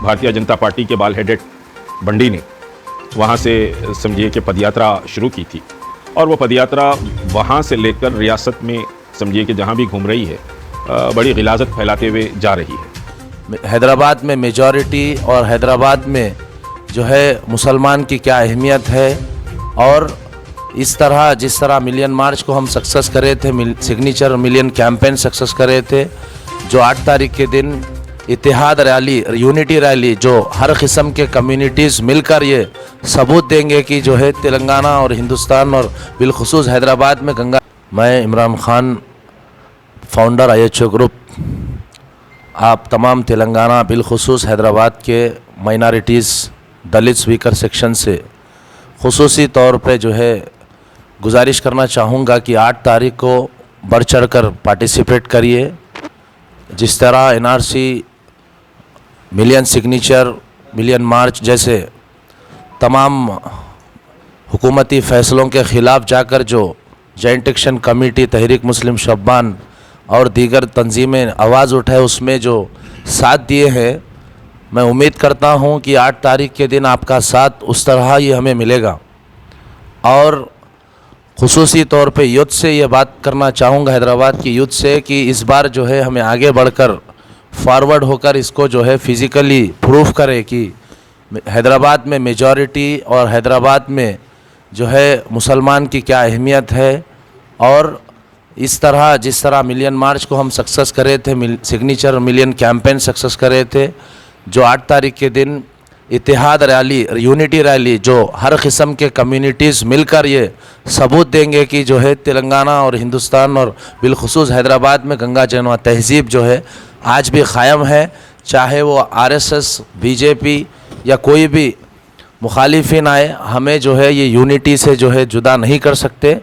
Bharatiya Janata party کے بال headed بنڈی نے وہاں سے سمجھیے کہ پدیاترا شروع کی تھی، اور وہ پدیاترا وہاں سے لے کر ریاست میں سمجھیے کہ جہاں بھی گھوم رہی ہے بڑی غلاظت پھیلاتے ہوئے جا رہی ہے۔ حیدرآباد میں میجورٹی اور حیدرآباد میں جو ہے مسلمان کی کیا اہمیت ہے، اور اس طرح جس طرح ملین مارچ کو ہم سکسس کرے تھے، سگنیچر ملین کیمپین سکسس کرے تھے، جو 8 تاریخ کے دن اتحاد ریلی، یونٹی ریلی، جو ہر قسم کے کمیونٹیز مل کر یہ ثبوت دیں گے کہ جو ہے تلنگانہ اور ہندوستان اور بالخصوص حیدرآباد میں گنگا۔ میں Imran Khan, founder IHO group, آپ تمام تلنگانہ بالخصوص حیدرآباد کے مائنارٹیز، دلت ویکر سیکشن سے خصوصی طور پہ جو ہے گزارش کرنا چاہوں گا کہ 8 تاریخ کو بڑھ چڑھ کر پارٹیسپیٹ کریے۔ جس طرح NRC، million signature, million March جیسے تمام حکومتی فیصلوں کے خلاف جا کر جو جوائنٹ ایکشن کمیٹی، تحریک مسلم شبان اور دیگر تنظیمیں آواز اٹھائے، اس میں جو ساتھ دیے ہیں، میں امید کرتا ہوں کہ 8 تاریخ کے دن آپ کا ساتھ اس طرح ہی ہمیں ملے گا۔ اور خصوصی طور پہ یوتھ سے یہ بات کرنا چاہوں گا، حیدرآباد کی یوتھ سے، کہ اس بار جو ہے ہمیں آگے بڑھ کر فارورڈ ہو کر اس کو جو ہے فزیکلی پروف کرے کہ حیدرآباد میں میجورٹی اور حیدرآباد میں جو ہے مسلمان کی کیا اہمیت ہے، اور اس طرح جس طرح ملین مارچ کو ہم سکسس کرے تھے، سگنیچر ملین کیمپین سکسس کرے تھے، جو 8 تاریخ کے دن اتحاد ریلی، یونٹی ریلی، جو ہر قسم کے کمیونٹیز مل کر یہ ثبوت دیں گے کہ جو ہے تلنگانہ اور ہندوستان اور بالخصوص حیدرآباد میں گنگا جمنی تہذیب جو ہے آج بھی قائم ہے، چاہے وہ RSS، BJP یا کوئی بھی مخالفین آئے، ہمیں جو ہے یہ یونٹی سے جو ہے جدا نہیں کر سکتے۔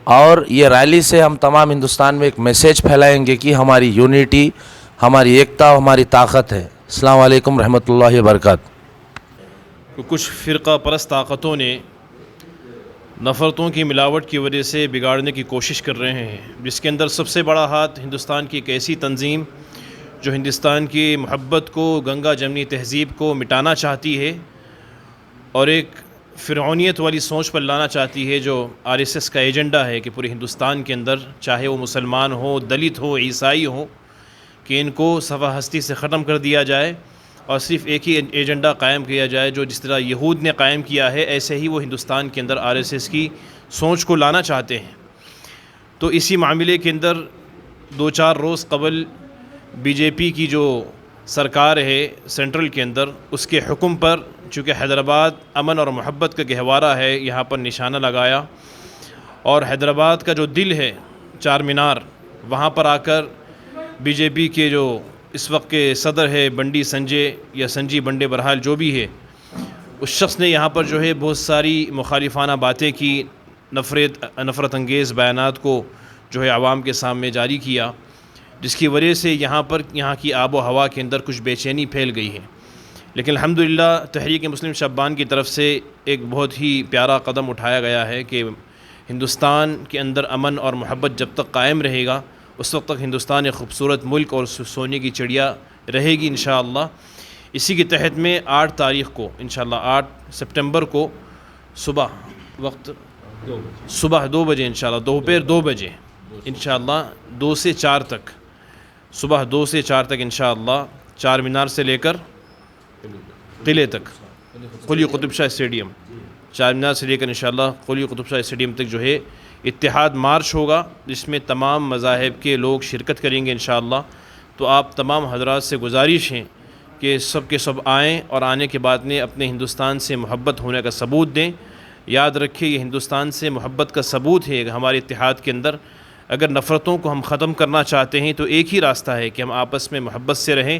اور یہ ریلی سے ہم تمام ہندوستان میں ایک میسیج پھیلائیں گے کہ ہماری یونٹی، ہماری ایکتا، ہماری طاقت ہے۔ السلام علیکم رحمۃ اللہ وبرکاتہ۔ کچھ فرقہ پرست طاقتوں نے نفرتوں کی ملاوٹ کی وجہ سے بگاڑنے کی کوشش کر رہے ہیں، جس کے اندر سب سے بڑا ہاتھ ہندوستان کی ایک ایسی تنظیم جو ہندوستان کی محبت کو، گنگا جمنی تہذیب کو مٹانا چاہتی ہے اور ایک فرعونیت والی سوچ پر لانا چاہتی ہے، جو RSS کا ایجنڈا ہے کہ پورے ہندوستان کے اندر چاہے وہ مسلمان ہو، دلت ہو، عیسائی ہو، کہ ان کو صفحہ ہستی سے ختم کر دیا جائے اور صرف ایک ہی ایجنڈا قائم کیا جائے، جو جس طرح یہود نے قائم کیا ہے ایسے ہی وہ ہندوستان کے اندر RSS کی سوچ کو لانا چاہتے ہیں۔ تو اسی معاملے کے اندر 2-4 روز قبل BJP کی جو سرکار ہے سینٹرل کے اندر، اس کے حکم پر، چونکہ حیدرآباد امن اور محبت کا گہوارہ ہے، یہاں پر نشانہ لگایا، اور حیدرآباد کا جو دل ہے چار مینار، وہاں پر آ کر BJP کے جو اس وقت کے صدر ہے بنڈی سنجے یا سنجی بنڈے، برحال جو بھی ہے، اس شخص نے یہاں پر جو ہے بہت ساری مخالفانہ باتیں کی، نفرت انگیز بیانات کو جو ہے عوام کے سامنے جاری کیا، جس کی وجہ سے یہاں کی آب و ہوا کے اندر کچھ بے چینی پھیل گئی ہے۔ لیکن الحمدللہ تحریک مسلم شبان کی طرف سے ایک بہت ہی پیارا قدم اٹھایا گیا ہے کہ ہندوستان کے اندر امن اور محبت جب تک قائم رہے گا، اس وقت تک ہندوستان ایک خوبصورت ملک اور سونے کی چڑیا رہے گی انشاءاللہ۔ اسی کے تحت میں 8 تاریخ کو انشاءاللہ 8 سپٹمبر کو صبح 2 بجے انشاءاللہ، دوپہر 2 بجے انشاءاللہ 2 سے 4 تک، صبح 2 سے 4 تک انشاءاللہ، چار مینار سے لے کر قلعے تک، قلی قطب شاہ اسٹیڈیم، چار مینار سے لے کر انشاءاللہ قلی قطب شاہ اسٹیڈیم تک جو ہے اتحاد مارچ ہوگا، جس میں تمام مذاہب کے لوگ شرکت کریں گے انشاءاللہ۔ تو آپ تمام حضرات سے گزارش ہیں کہ سب کے سب آئیں اور آنے کے بعد میں اپنے ہندوستان سے محبت ہونے کا ثبوت دیں۔ یاد رکھیں یہ ہندوستان سے محبت کا ثبوت ہے ہمارے اتحاد کے اندر۔ اگر نفرتوں کو ہم ختم کرنا چاہتے ہیں تو ایک ہی راستہ ہے کہ ہم آپس میں محبت سے رہیں۔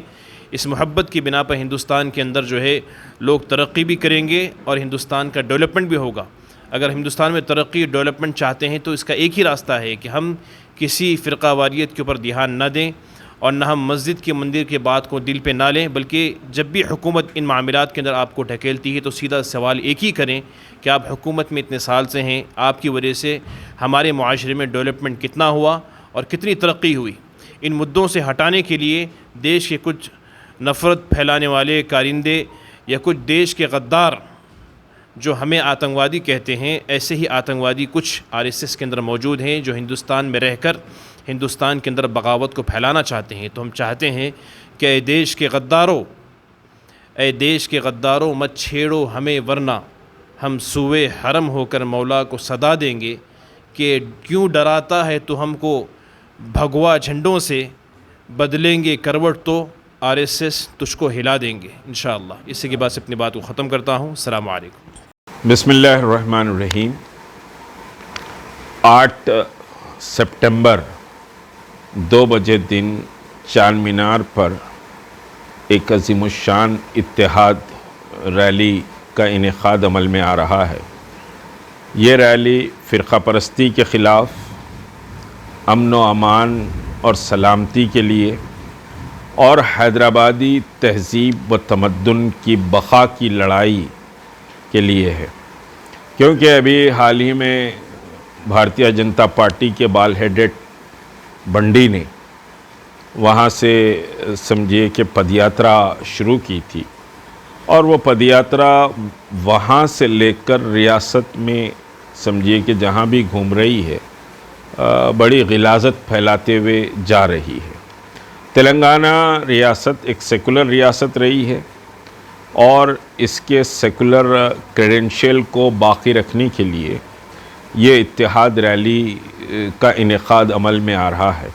اس محبت کی بنا پر ہندوستان کے اندر جو ہے لوگ ترقی بھی کریں گے اور ہندوستان کا ڈیولپمنٹ بھی ہوگا۔ اگر ہندوستان میں ترقی ڈیولپمنٹ چاہتے ہیں تو اس کا ایک ہی راستہ ہے کہ ہم کسی فرقہ واریت کے اوپر دھیان نہ دیں اور نہ ہم مسجد کے مندر کے بات کو دل پہ نہ لیں، بلکہ جب بھی حکومت ان معاملات کے اندر آپ کو ڈھکیلتی ہے تو سیدھا سوال ایک ہی کریں کہ آپ حکومت میں اتنے سال سے ہیں، آپ کی وجہ سے ہمارے معاشرے میں ڈیولپمنٹ کتنا ہوا اور کتنی ترقی ہوئی۔ ان مدعوں سے ہٹانے کے لیے دیش کے کچھ نفرت پھیلانے والے کارندے یا کچھ دیش کے غدار جو ہمیں آتنکوادی کہتے ہیں، ایسے ہی آتنکوادی کچھ RSS کے اندر موجود ہیں جو ہندوستان میں رہ کر ہندوستان کے اندر بغاوت کو پھیلانا چاہتے ہیں۔ تو ہم چاہتے ہیں کہ اے دیش کے غداروں مت چھیڑو ہمیں، ورنہ ہم سوئے حرم ہو کر مولا کو صدا دیں گے کہ کیوں ڈراتا ہے تو ہم کو بھگوا جھنڈوں سے، بدلیں گے کروٹ تو RSS تجھ کو ہلا دیں گے انشاءاللہ۔ اسی کے بعد سے اپنی بات کو ختم کرتا ہوں۔ السلام علیکم۔ بسم اللہ الرحمن الرحیم۔ 8 سپٹمبر 2 بجے دن چار مینار پر ایک عظیم الشان اتحاد ریلی کا انعقاد عمل میں آ رہا ہے۔ یہ ریلی فرقہ پرستی کے خلاف، امن و امان اور سلامتی کے لیے اور حیدرآبادی تہذیب و تمدن کی بقا کی لڑائی کے لیے ہے، کیونکہ ابھی حال ہی میں بھارتیہ جنتا پارٹی کے بال ہیڈڈ بنڈی نے وہاں سے سمجھیے کہ پد یاترا شروع کی تھی، اور وہ پد یاترا وہاں سے لے کر ریاست میں سمجھیے کہ جہاں بھی گھوم رہی ہے بڑی غلاظت پھیلاتے ہوئے جا رہی ہے۔ تلنگانہ ریاست ایک سیکولر ریاست رہی ہے، اور اس کے سیکولر کریڈنشیل کو باقی رکھنے کے لیے یہ اتحاد ریلی کا انعقاد عمل میں آ رہا ہے۔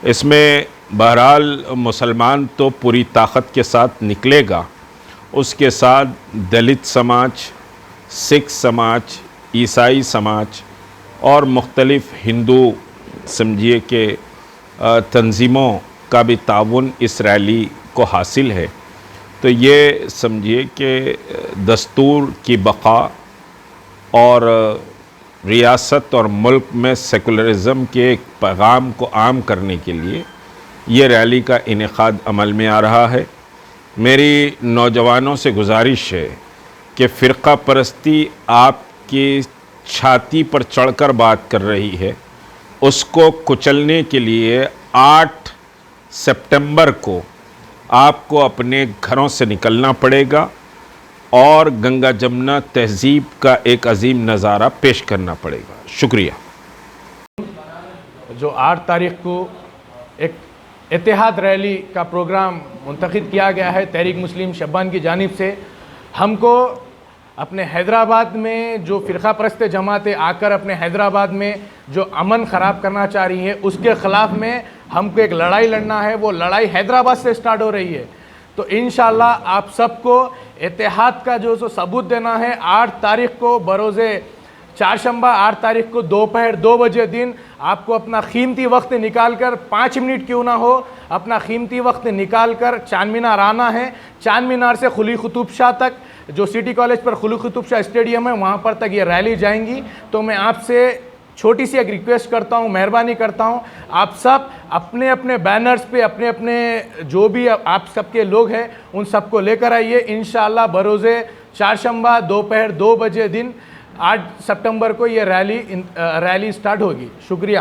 اس میں بہرحال مسلمان تو پوری طاقت کے ساتھ نکلے گا، اس کے ساتھ دلت سماج، سکھ سماج، عیسائی سماج اور مختلف ہندو سمجھیے کہ تنظیموں کا بھی تعاون اس ریلی کو حاصل ہے۔ تو یہ سمجھیے کہ دستور کی بقا اور ریاست اور ملک میں سیکولرزم کے ایک پیغام کو عام کرنے کے لیے یہ ریلی کا انعقاد عمل میں آ رہا ہے۔ میری نوجوانوں سے گزارش ہے کہ فرقہ پرستی آپ کی چھاتی پر چڑھ کر بات کر رہی ہے، اس کو کچلنے کے لیے 8 سپٹمبر کو آپ کو اپنے گھروں سے نکلنا پڑے گا اور گنگا جمنا تہذیب کا ایک عظیم نظارہ پیش کرنا پڑے گا۔ شکریہ۔ جو 8 تاریخ کو ایک اتحاد ریلی کا پروگرام منتخب کیا گیا ہے تحریک مسلم شبان کی جانب سے، ہم کو اپنے حیدرآباد میں جو فرقہ پرست جماعتیں آ کر اپنے حیدرآباد میں جو امن خراب کرنا چاہ رہی ہے، اس کے خلاف میں ہم کو ایک لڑائی لڑنا ہے۔ وہ لڑائی حیدرآباد سے سٹارٹ ہو رہی ہے، تو انشاءاللہ آپ سب کو اتحاد کا جو ثبوت دینا ہے۔ 8 تاریخ کو بروز چہارشنبہ 8 تاریخ کو دوپہر 2 بجے دن آپ کو اپنا قیمتی وقت نکال کر 5 منٹ کیوں نہ ہو، اپنا قیمتی وقت نکال کر چاند مینار آنا ہے۔ چاند مینار سے قلی قطب شاہ تک، جو سٹی کالج پر قلی قطب شاہ اسٹیڈیم ہے، وہاں پر تک یہ ریلی جائیں گی۔ تو میں آپ سے چھوٹی سی ایک ریکویسٹ کرتا ہوں، مہربانی کرتا ہوں، آپ سب اپنے اپنے بینرز پہ اپنے اپنے جو بھی آپ سب کے لوگ ہیں ان سب کو لے کر آئیے۔ انشاءاللہ بروز چہارشنبہ دوپہر 2 بجے دن 8 سپٹمبر کو یہ ریلی سٹارٹ ہوگی۔ شکریہ۔